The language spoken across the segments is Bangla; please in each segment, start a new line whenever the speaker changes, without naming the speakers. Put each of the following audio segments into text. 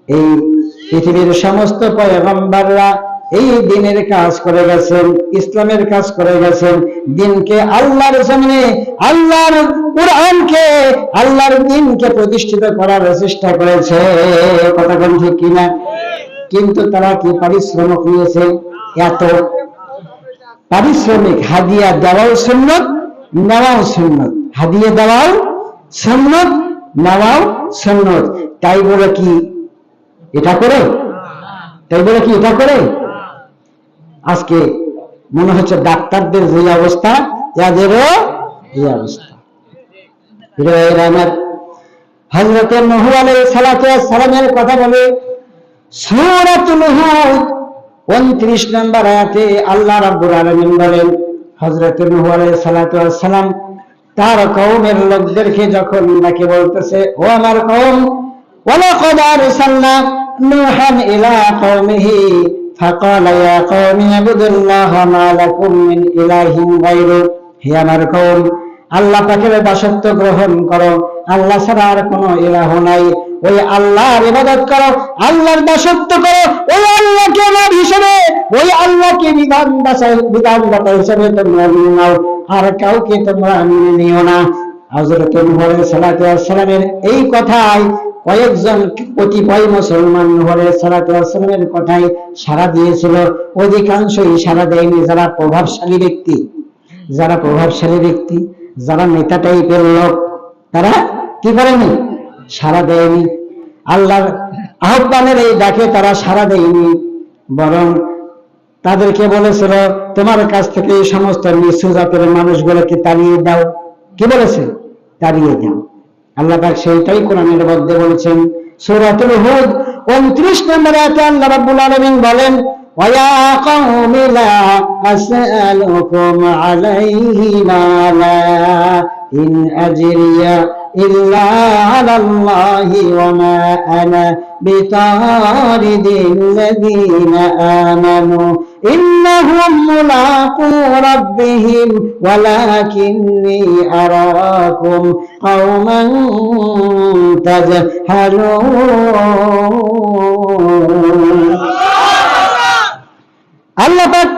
এই পৃথিবীর সমস্ত পয়গম্বররা এই দ্বীনের কাজ করে গেছেন, ইসলামের কাজ করে গেছেন। দ্বীনকে আল্লাহর জমিনে, আল্লাহর কুরআনকে, আল্লাহর দ্বীনকে প্রতিষ্ঠিত করার চেষ্টা করেছে। কথা কোন ঠিক কিনা? কিন্তু তারা কি পারিশ্রমিক নিয়েছে? এত পারিশ্রমিক হাদিয়া দেওয়াও সুন্নত, নেওয়াও সুন্নত। হাদিয়া দেওয়াও সুন্নত, নেওয়াও সুন্নত। তাই বলে কি এটা করে? তাই বলে কি এটা করে? আজকে মনে হচ্ছে ডাক্তারদের যে অবস্থা, এদেরও এই অবস্থা। হযরত নূহ আলাইহিস সালাতু ওয়াস সালামের কথা বলে সূরাতুল হুদ 29 নম্বর আয়াতে আল্লাহ রাব্বুল আলামিন বলেন, হযরত নূহ আলাইহিস সালাতু ওয়াস সালাম তার কওমের লোকদেরকে যখন নাকি বলতেছে, ও আমার কওম, ওয়ালাকাদ আরসালনা নূহান ইলা কওমিহি ফাকালা ইয়া কওমি ইবুদুল্লাহা মা লাকুম মিন ইলাহিন গায়রু। হে আমার কওম, আল্লাহ পাকের দাসত্ব গ্রহণ করো, আল্লাহ ছাড়া আর কোনো ইলাহ নাই। ওই আল্লাহর ইবাদত করো, আল্লাহর দাসত্ব করো, ওই আল্লাহকে রব হিসেবে, ওই আল্লাহকে বিধানদাতা হিসেবে তোমরা মেনে নাও, আর কাউকে তোমরা মেনে নিও না। হযরত নূহ আলাইহিস সালাতু ওয়াস সালামের এই কথাই কয়েকজন কতিপয় মুসলমান নূহ আলাইহিস সালাতু ওয়াস সালামের কথাই সাড়া দিয়েছিল। অধিকাংশই সাড়া দেয়নি। যারা প্রভাবশালী ব্যক্তি, যারা প্রভাবশালী ব্যক্তি, যারা নেতা টাইপের লোক, তারা কি করেনি? সাড়া দেয়নি। আল্লাহর আহ্বানের এই ডাকে তারা সাড়া দেয়নি, বরং তাদেরকে বলেছিল তোমার কাছ থেকে এই সমস্ত নিচু জাতের মানুষগুলোকে তাড়িয়ে দাও। কি বলেছে? তাড়িয়ে দাও। আল্লাহ পাক সেইটাই কোরআনের মধ্যে বলেছেন। সূরাতুল হুদ 29 নম্বর আয়াতে আল্লাহ রাব্বুল আলামিন বলেন, ওয়া কওমি লা আসআলুকুম আলাইহি মালা ইন আজরিয়া ইল্লা আলাল্লাহি ওয়া মা আনা বিতারিদিল লাযীনা আমানু ইন্নাহুম মুলাকু রাব্বিহিম ওয়ালাকিন্নী আরাকুম কওমান তাজহালুন। আল্লাহ পাক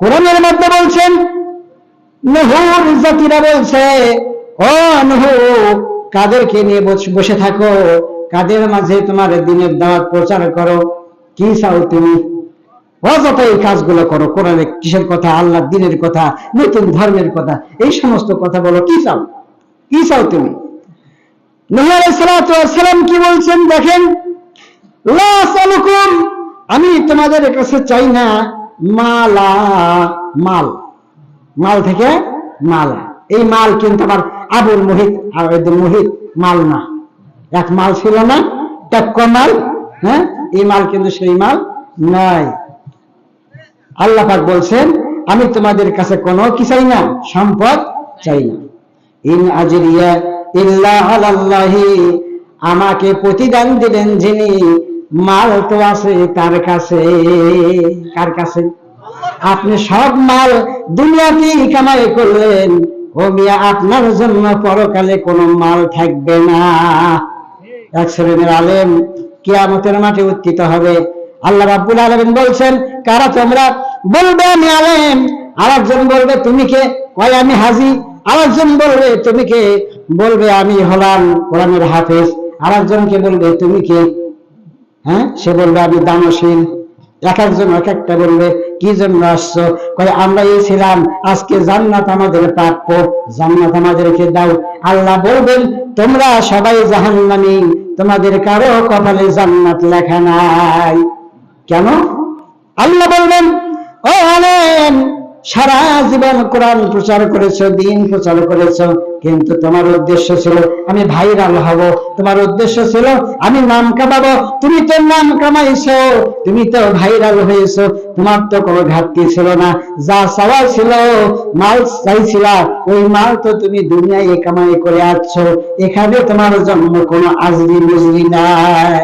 কোরআনের মধ্যে বলছেন, নূহর জাতিরা বলছে, ও নূহ, কাদেরকে নিয়ে বসে থাকো, কাদের মাঝে তোমার দ্বীনের দাওয়াত প্রচার করো, কি চাও তুমি? অযথা এই কাজগুলো করো। কোরআনে কিসের কথা? আল্লাহর দ্বীনের কথা, নতুন ধর্মের কথা, এই সমস্ত কথা বলো। কি চাও? কি চাও তুমি? নূহ আলাইহিস সালাতু ওয়াস সালাম কি বলছেন দেখেন, লা আসআলুকুম, আমি তোমাদের কাছে চাই না মালা, মাল, মাল থেকে মাল। এই মাল কিন্তু আমার আবুল মুহিত মুহিত মাল না। এক মাল ছিল না, ট্যাক্কা মাল, হ্যাঁ, এই মাল কিন্তু সেই মাল নাই। আল্লাহ পাক বলছেন, আমি তোমাদের কাছে কোনো কি চাই না? সম্পদ চাই না। ইন আজরিয়া ইল্লা আলাল্লাহি, আমাকে প্রতিদান দিবেন যিনি, মাল তো আছে তার কাছে। কার কাছে? আপনি সব মাল দুনিয়াতেই কামাই করলেন, ও মিয়া, আপনার জন্য পরকালে কোনো মাল থাকবে না। এক শ্রেণীর আলেম কিয়ামতের মাঠে উত্থিত হবে। আল্লাহ রাব্বুল আলামিন বলছেন, কারা তোমরা? বলবে আমি আলেম। আরেকজন বলবে তুমি কে? কয় আমি হাজী। আরেকজন বলবে তুমি কে? বলবে আমি হলাম কোরআনের হাফেজ। আরেকজনকে বলবে তুমি কে? হ্যাঁ, সে বলবে আমি দানশীল। এক একজন এক একটা বলবে, কি জন্য আসছো? কয় আমরা এই ছিলাম, আজকে জান্নাত আমাদের প্রাপ্য, জান্নাত আমাদেরকে দাও। আল্লাহ বলবেন, তোমরা সবাই জাহান্নামী, তোমাদের কারো কপালে জান্নাত লেখা নাই। কেন? আল্লাহ বলবেন, ও আলেম, সারা জীবন কোরআন প্রচার করেছো, দ্বীন প্রচার করেছো, কিন্তু তোমার উদ্দেশ্য ছিল আমি ভাইরাল হব, তোমার উদ্দেশ্য ছিল আমি নাম কামাবো। তুমি তো নাম কামাইছো, তুমি তো ভাইরাল হয়েছো, তোমার তো কোনো ঘাটতি ছিল না। যা চাওয়া ছিল, মাল চাইছিলা, ওই মাল তো তুমি দুনিয়ায় কামাই করে আসছো। এখানে তোমার জন্য কোনো আজরি মুজরি নাই।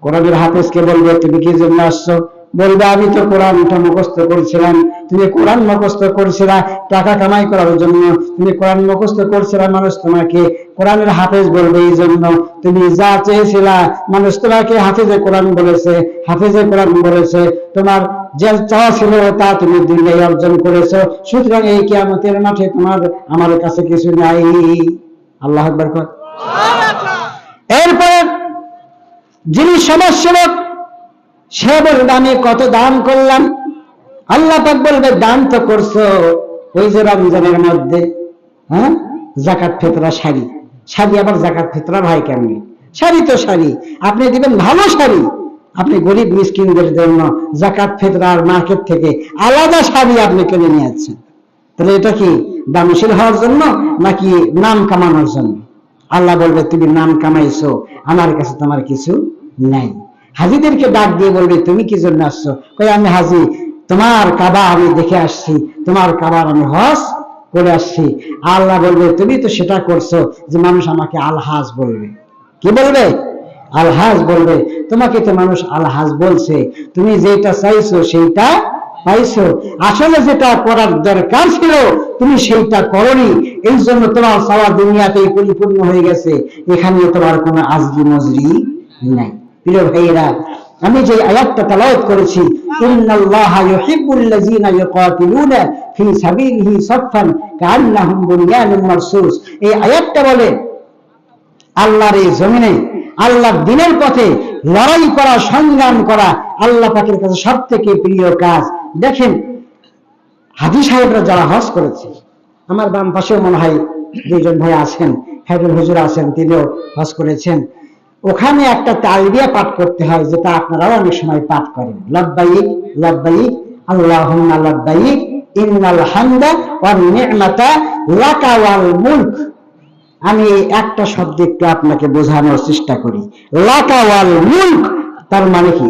কোরআনের হাফেজকে বলবে তুমি কি জন্য আসছো? বলবে আমি তো কোরআনটা মুখস্থ করেছিলাম। তুমি কোরআন মুখস্থ করেছিলা টাকা কামাই করার জন্য, তুমি কোরআন মুখস্থ করেছিলা, মানুষ তোমাকে কোরআনের হাফেজ বলবে এই জন্য। তুমি যা চেয়েছিলা মানুষ তোমাকে হাফেজে কোরআন বলেছে, হাফেজে কোরআন বলেছে। তোমার যে চাওয়া ছিল তা তুমি দুনিয়ায় অর্জন করেছো। সুতরাং এই কিয়ামতের মাঠে তোমার আমার কাছে কিছু নাই। আল্লাহু আকবার কর। এরপর যিনি সমাজসেবক সে বলবে আমি কত দান করলাম। আল্লাহ পাক বলবে দান তো করছো ওই যে রমজানের মধ্যে, হ্যাঁ, যাকাত ফিতরা শাড়ি, শাড়ি আবার যাকাত ফিতরা ভাই কেমনি? শাড়ি তো শাড়ি, আপনি দিবেন ভালো শাড়ি, আপনি গরিব মিসকিনদের জন্য যাকাত ফিতরার মার্কেট থেকে আলাদা শাড়ি আপনি কিনে নিয়ে যাচ্ছেন। তাহলে এটা কি দানশীল হওয়ার জন্য নাকি নাম কামানোর জন্য? আল্লাহ বলবে তুমি নাম কামাইছো, আমার কাছে তোমার কিছু নাই। হাজিদেরকে ডাক দিয়ে বলবে তুমি কি জন্য আসছো? কই আমি হাজি, তোমার কাবা আমি দেখে আসছি, তোমার কাবার আমি হজ করে আসছি। আল্লাহ বলবে তুমি তো সেটা করছো যে মানুষ আমাকে আলহাজ বলবে। কি বলবে? আলহাজ বলবে। তোমাকে তো মানুষ আলহাজ বলছে, তুমি যেটা চাইছো সেইটা পাইছো। আসলে যেটা করার দরকার ছিল তুমি সেইটা করনি, এই জন্য তোমার সারা দুনিয়াতেই পরিপূর্ণ হয়ে গেছে, এখানে তোমার কোনো আজরি মজরি নাই। প্রিয় ভাইয়েরা, আমি যে আয়াতটা তেলাওয়াত করেছি, ইন্নাল্লাহা ইউহিব্বুল্লাযীনা ইউকাতিলুনা ফি সাবিলিহি সাফফান কাআন্নাহুম বুনয়ানুম মারসুস, এই আয়াতটা বলে আল্লাহর এই জমিনে আল্লাহর দ্বীনের পথে লড়াই করা, সংগ্রাম করা আল্লাহ পাকের কাছে সবথেকে প্রিয় কাজ। দেখেন হাজী সাহেবরা যারা হজ করেছে, আমার বাম পাশেও মনে হয় দুইজন ভাই আছেন, খায়রুল হুজুর আছেন, তিনিও হজ করেছেন। ওখানে একটা তালবিয়া পাঠ করতে হয়, যেটা আপনারাও অনেক সময় পাঠ করেন, লব্বাইক লব্বাইক আল্লাহুম্মা লব্বাইক ইন্নাল হামদা ওয়ান নি'মাতা লাকা ওয়াল মুলক। আমি একটা শব্দ একটু আপনাকে বোঝানোর চেষ্টা করি। লাকা ওয়াল মুলক তার মানে কি?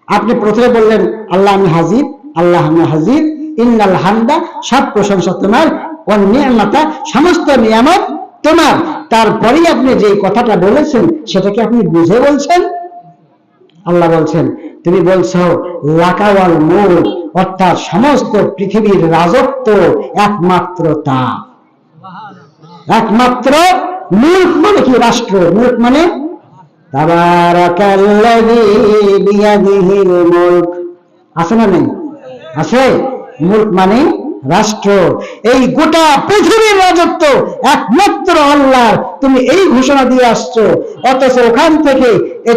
আপনি প্রথমে বললেন আল্লাহ আমি হাজির, আল্লাহ আমি হাজির, ইন্নাল হামদা সব প্রশংসা তোমার, ওয়ান নি'মাতা সমস্ত নিয়ামত তোমার। তারপরেই আপনি যে কথাটা বলেছেন সেটা কি আপনি বুঝে বলছেন? আল্লাহ বলছেন তুমি বলছো লাকা ওয়াল মুলক, অর্থাৎ সমস্ত পৃথিবীর রাজত্ব একমাত্র তার। একমাত্র মুলক মানে কি? রাষ্ট্র। মুলক মানে তাবারাকাল্লাযী বিয়াদিহিল মুলক, আছে না নেই? আছে। মুলক মানে রাষ্ট্র। এই গোটা পৃথিবীর রাজত্ব একমাত্র আল্লাহর, তুমি এই ঘোষণা দিয়ে আসছো। অথচ ওখান থেকে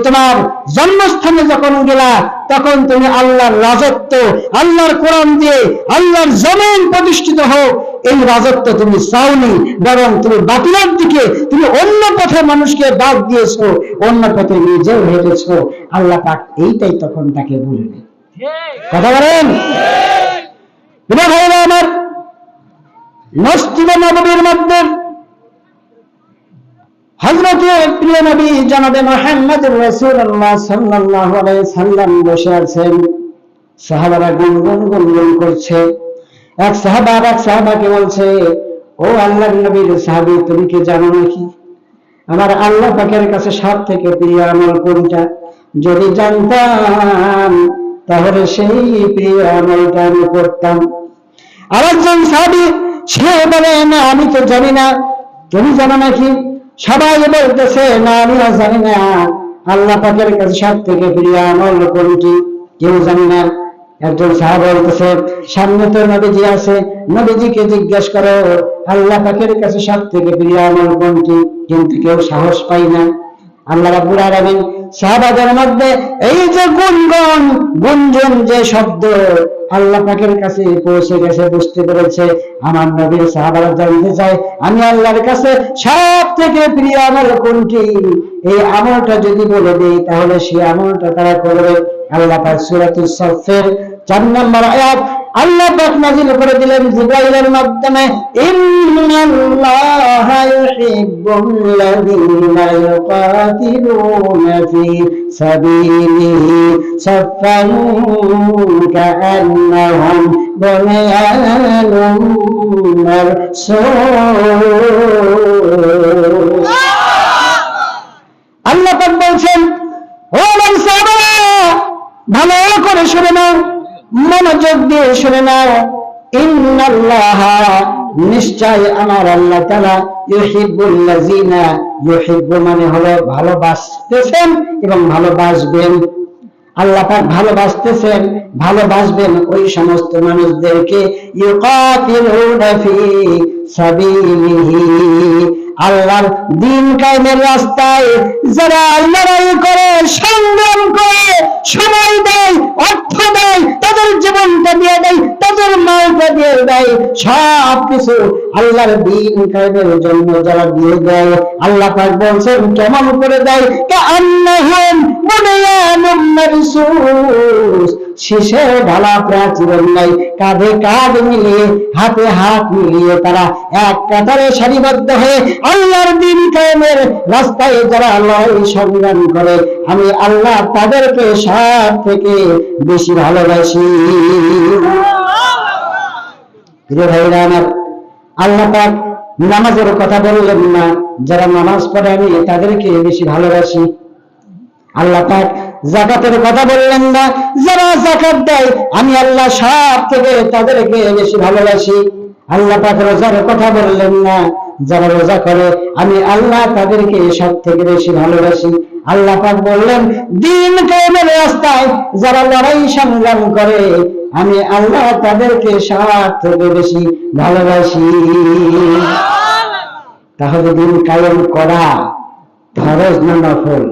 তোমার জন্মস্থানে যখন গেলা তখন তুমি আল্লাহর রাজত্ব, আল্লাহর কোরআন দিয়ে আল্লাহর জমিন প্রতিষ্ঠিত হোক এই রাজত্ব তুমি চাওনি, বরং তুমি বাতিলের দিকে, তুমি অন্য পথে মানুষকে ডাক দিয়েছো, অন্য পথে নিজেও হেঁটেছো। আল্লাহ পাক এইটাই তখন তাকে বলবে। কথা বলেন? আমার মসজিদে নববীর মধ্যে হযরতে প্রিয় নবী জনাবে মুহাম্মদুর রাসূলুল্লাহ সাল্লাল্লাহু আলাইহি সাল্লাম বসে আছেন। সাহাবারা গুনগুন গুনগুন করছে। এক সাহাবা আর এক সাহাবাকে বলছে, ও আল্লাহর নবীর সাহাবী, তুমি কি জানো নাকি আমার আল্লাহ পাকের কাছে সবথেকে প্রিয় আমল কোনটা? যদি জানতাম তাহলে সেই প্রিয় আমলটা আমি করতাম। আরেকজন সাহাবী সে বলে, না আমি তো জানি না, তুমি জানো নাকি? সবাই বলতেছে না আমিও জানি না, আল্লাহ পাকের কাছে সবথেকে প্রিয় আমল কোনটি? কেউ জানি না। একজন সাহাবা বলতেছে, সামনে তো নবীজি আছে, নবীজিকে জিজ্ঞেস করো আল্লাহ পাকের কাছে সবথেকে প্রিয় আমল কোনটি? কিন্তু কেউ সাহস পায় না। আল্লাহ রাব্বুল আলামিন সাহাবাদের মধ্যে এই যে গুনগুন গুঞ্জন যে শব্দ আল্লাহ পাকের কাছে পৌঁছে গেছে, বুঝতে পেরেছে আমার নবীর সাহাবারা জানতে চায় আমি আল্লাহর কাছে সবথেকে প্রিয় আমল কোনটি। এই আমলটা যদি বলে দেই তাহলে সেই আমলটা তারা করবে। আল্লাহ পাক সূরাতুস সাফের 4 নম্বর আয়াত আল্লাহ পাক নাযিল করে দিলেন জিবরাইলের মাধ্যমে, ইন্নাল্লাহা ইউহিব্বুল্লাযীনা ইউকাতিলুনা ফি সাবিলিহি সাফফান কাআন্নাহুম বুনয়ানুম মারসুস। আল্লাহ পাক বলছেন, ও আমার সাহাবারা ভালো করে শুনে নাও, মনোযোগ দিয়ে শুনে নাও। ইন্নাল্লাহা, নিশ্চয় আমার আল্লাহ তাআলা, ইউহিব্বুল লাযিনা, ইউহিব্বু মানে হলো ভালোবাসতেছেন এবং ভালোবাসবেন। আল্লাহ পাক ভালোবাসতেছেন, ভালোবাসবেন ওই সমস্ত মানুষদেরকে ইউকাতিলুনা ফি সাবিলিহি, আল্লাহর দ্বীন কায়েমের রাস্তায় যারা লড়াই করে, সংগ্রাম করে, সময় দেয়, অর্থ দেয়, তাদের জীবনটা দিয়ে দেয়, তাদের মালটা দিয়ে দেয়, সব কিছু আল্লাহর দ্বীন কায়েমের জন্য যারা দিয়ে দেয়, আল্লাহ পাক বলছেন কেমন করে দেয়, কাআন্নাহুম বুনিয়ানুম মারসুস, শীষের ঢালা প্রাচীরের নাই, কাঁধে কাঁধ মিলিয়ে, হাতে হাত মিলিয়ে তারা এক কাতারে সারিবদ্ধ হয়ে আল্লাহর দ্বীন কায়েমের রাস্তায় যারা লড়াই সংগ্রাম করে, আমি আল্লাহ তাদেরকে সব থেকে বেশি ভালোবাসি। প্রিয় ভাইরা আমার, আল্লাহ পাক নামাজের কথা বললেন না, যারা নামাজ পড়ে আমি তাদেরকে বেশি ভালোবাসি। আল্লাহ পাক যাকাতের কথা বললেন না, যারা যাকাত দেয় আমি আল্লাহ সব থেকে তাদেরকে বেশি ভালোবাসি। আল্লাহ পাক রোজার কথা বললেন না, যারা রোজা করে আমি আল্লাহ তাদেরকে সব থেকে বেশি ভালোবাসি। আল্লাহ পাক বললেন দ্বীন কায়েমের রাস্তায় যারা লড়াই সংগ্রাম করে আমি আল্লাহ তাদেরকে সব থেকে বেশি ভালোবাসি। তাহলে দ্বীন কায়েম করা ফরজ না নফল?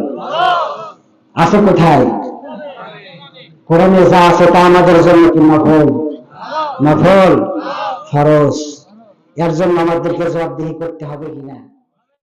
আছে কোথায়? কোরআনে যা আছে তা আমাদের জন্য কি নফল? নফল, ফরজ। এর জন্য আমাদেরকে জবাবদিহি করতে হবে কিনা?